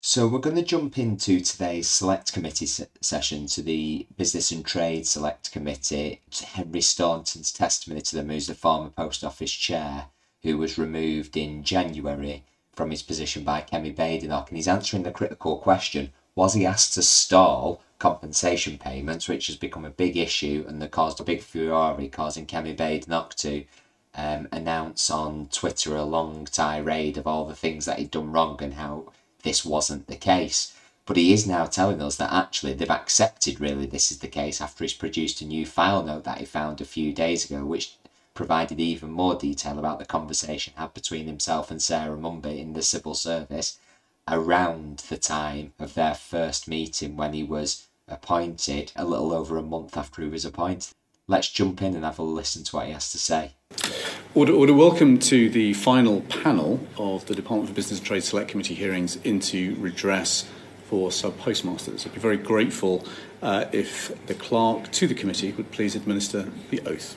So we're going to jump into today's Select Committee session to the Business and Trade Select Committee. Henry Staunton's testimony to them, who's the former Post Office chair, who was removed in January from his position by Kemi Badenoch, and he's answering the critical question, was he asked to stall compensation payments, which has become a big issue and that caused a big furore, causing Kemi Badenoch to announce on Twitter a long tirade of all the things that he'd done wrong and how this wasn't the case. But he is now telling us that actually they've accepted really this is the case after he's produced a new file note that he found a few days ago, which provided even more detail about the conversation had between himself and Sarah Munby in the civil service around the time of their first meeting when he was appointed, a little over a month after he was appointed. Let's jump in and have a listen to what he has to say. Order, welcome to the final panel of the Department for Business and Trade Select Committee hearings into redress for subpostmasters. I'd be very grateful if the clerk to the committee would please administer the oath.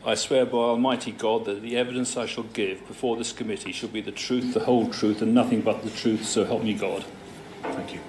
I swear by Almighty God that the evidence I shall give before this committee shall be the truth, the whole truth, and nothing but the truth, so help me God. Thank you.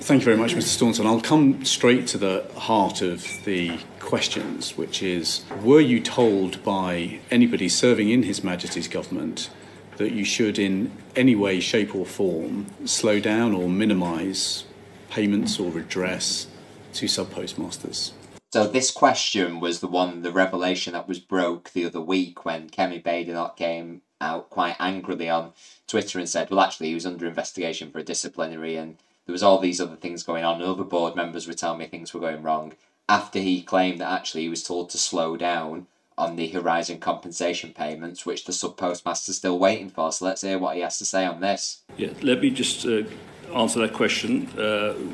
Thank you very much, Mr. Staunton. I'll come straight to the heart of the questions, which is, were you told by anybody serving in His Majesty's government that you should in any way, shape or form slow down or minimise payments or redress to subpostmasters? So this question was the revelation that was broke the other week when Kemi Badenoch came out quite angrily on Twitter and said, well, actually, he was under investigation for a disciplinary and there was all these other things going on. Other board members were telling me things were going wrong after he claimed that actually he was told to slow down on the Horizon compensation payments, which the sub-postmaster's still waiting for. So let's hear what he has to say on this. Yeah, let me just answer that question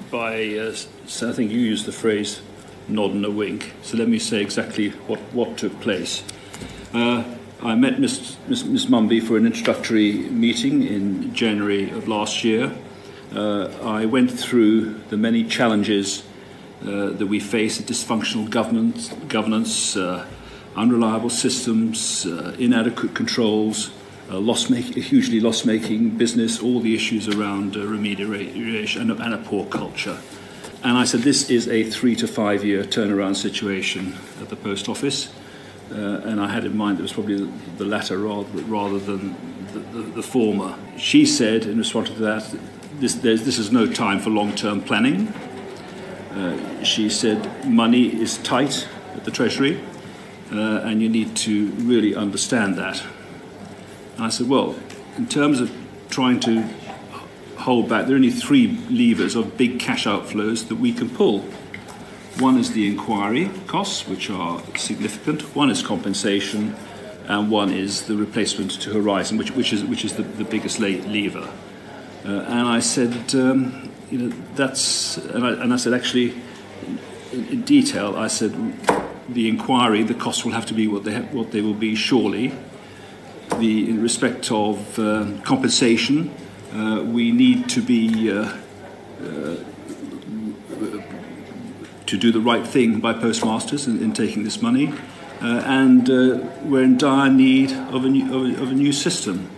by, so I think you used the phrase nod and a wink. So let me say exactly what took place. I met Miss Munby for an introductory meeting in January of last year. I went through the many challenges that we face: dysfunctional governance, unreliable systems, inadequate controls, hugely loss-making business, all the issues around remediation and a poor culture. And I said this is a 3 to 5 year turnaround situation at the post office, and I had in mind it was probably the latter rather than the former. She said in response to that, this is no time for long-term planning. She said money is tight at the Treasury and you need to really understand that. And I said, well, in terms of trying to hold back, there are only 3 levers of big cash outflows that we can pull. One is the inquiry costs, which are significant. One is compensation, and one is the replacement to Horizon, which is the biggest lever. And I said, and I said actually, in detail, I said the inquiry, the costs will have to be what they will be surely. In respect of compensation, we need to be to do the right thing by postmasters in taking this money, and we're in dire need of a new system.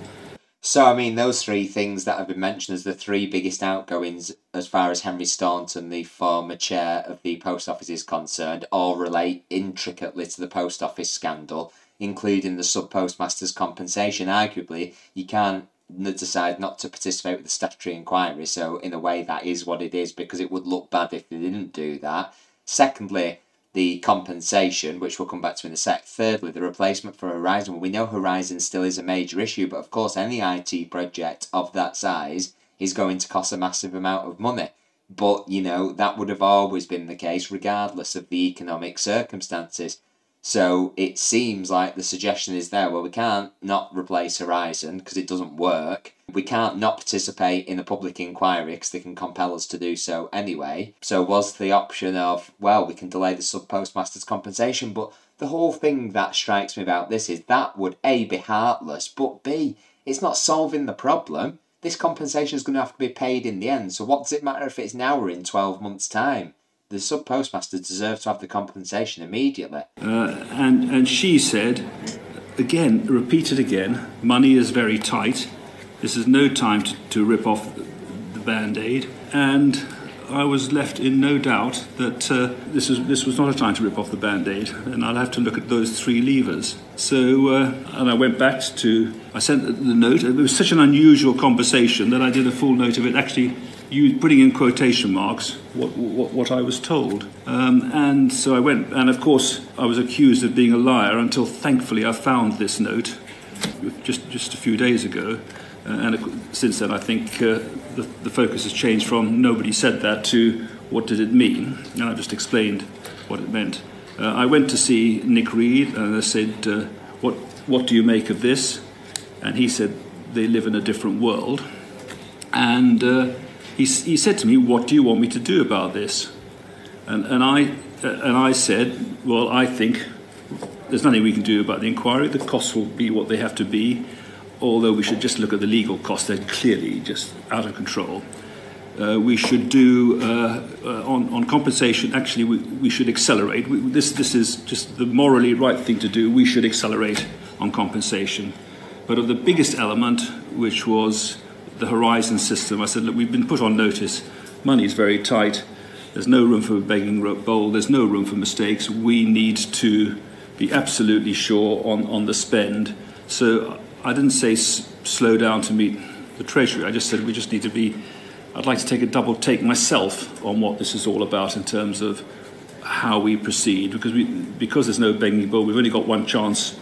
So, I mean, those 3 things that have been mentioned as the 3 biggest outgoings as far as Henry Staunton, the former chair of the Post Office, is concerned, all relate intricately to the Post Office scandal, including the sub-postmaster's compensation. Arguably, you can't decide not to participate with the statutory inquiry, so in a way that is what it is, because it would look bad if they didn't do that. Secondly, the compensation, which we'll come back to in a sec. Thirdly, the replacement for Horizon. We know Horizon still is a major issue, but of course any IT project of that size is going to cost a massive amount of money. But, that would have always been the case regardless of the economic circumstances. So it seems like the suggestion is there, well, we can't not replace Horizon because it doesn't work. We can't not participate in a public inquiry because they can compel us to do so anyway. So was the option of, well, we can delay the sub-postmaster's compensation, but the whole thing that strikes me about this is that would A, be heartless, but B, it's not solving the problem. This compensation is going to have to be paid in the end, so what does it matter if it's now or in 12 months' time? the sub-postmasters deserve to have the compensation immediately. And she said, again, repeated again, money is very tight. This is no time to rip off the Band-Aid. And I was left in no doubt that this was not a time to rip off the Band-Aid, and I'll have to look at those three levers. So, and I went back I sent the note. It was such an unusual conversation that I did a full note of it, actually putting in quotation marks what I was told. And so I went, and of course I was accused of being a liar until thankfully I found this note just a few days ago. And since then, I think the focus has changed from nobody said that to what did it mean, and I just explained what it meant. I went to see Nick Reed, and I said, "What do you make of this?" And he said, "They live in a different world." And he said to me, "What do you want me to do about this?" And I said, "Well, I think there's nothing we can do about the inquiry. The costs will be what they have to be. Although we should just look at the legal costs, they're clearly just out of control. We should do, on compensation, actually we should accelerate. This is just the morally right thing to do. We should accelerate on compensation. But of the biggest element, which was the Horizon system, I said, look, we've been put on notice. Money's very tight. There's no room for a begging bowl. There's no room for mistakes. We need to be absolutely sure on the spend. So I didn't say slow down to meet the Treasury. I just said we just need to be... I'd like to take a double take myself on what this is all about in terms of how we proceed, because there's no begging bowl. We've only got one chance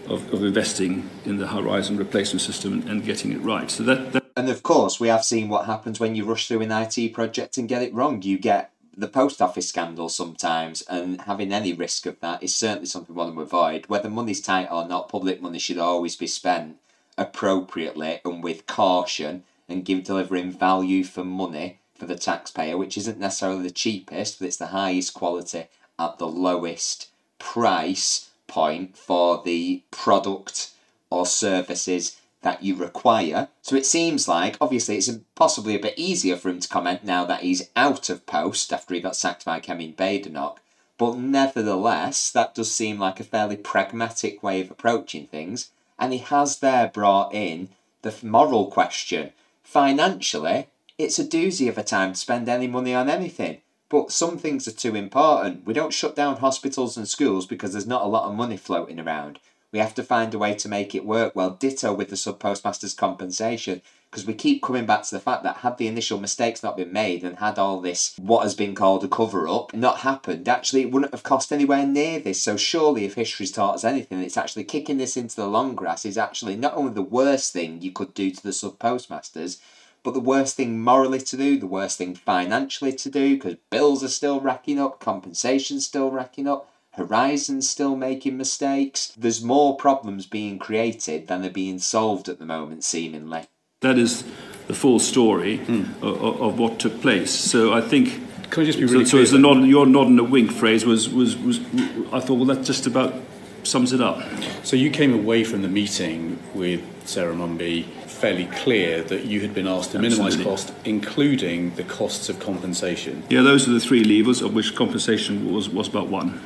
of investing in the Horizon replacement system and getting it right. So that. And of course, we have seen what happens when you rush through an IT project and get it wrong. You get the post office scandal sometimes, and having any risk of that is certainly something we want to avoid. Whether money's tight or not, public money should always be spent appropriately and with caution, and delivering value for money for the taxpayer, which isn't necessarily the cheapest, but it's the highest quality at the lowest price point for the product or services that you require. So it seems like, obviously, it's possibly a bit easier for him to comment now that he's out of post after he got sacked by Kemi and Badenoch. But nevertheless, that does seem like a fairly pragmatic way of approaching things. And he has there brought in the moral question. Financially, it's a doozy of a time to spend any money on anything. But some things are too important. We don't shut down hospitals and schools because there's not a lot of money floating around. We have to find a way to make it work. Well, ditto with the sub-postmasters compensation, because we keep coming back to the fact that had the initial mistakes not been made and had all this, what has been called a cover-up, not happened, actually it wouldn't have cost anywhere near this. So surely if history's taught us anything, it's actually kicking this into the long grass is actually not only the worst thing you could do to the sub-postmasters, but the worst thing morally to do, the worst thing financially to do, because bills are still racking up, compensation's still racking up, Horizon's still making mistakes. There's more problems being created than are being solved at the moment, seemingly. That is the full story of what took place. So I think... Can I just be really so clear? So your nod and a wink phrase was I thought, well, that just about sums it up. So you came away from the meeting with Sarah Munby fairly clear that you had been asked to minimise cost, including the costs of compensation. Yeah, those are the three levers, of which compensation was about one.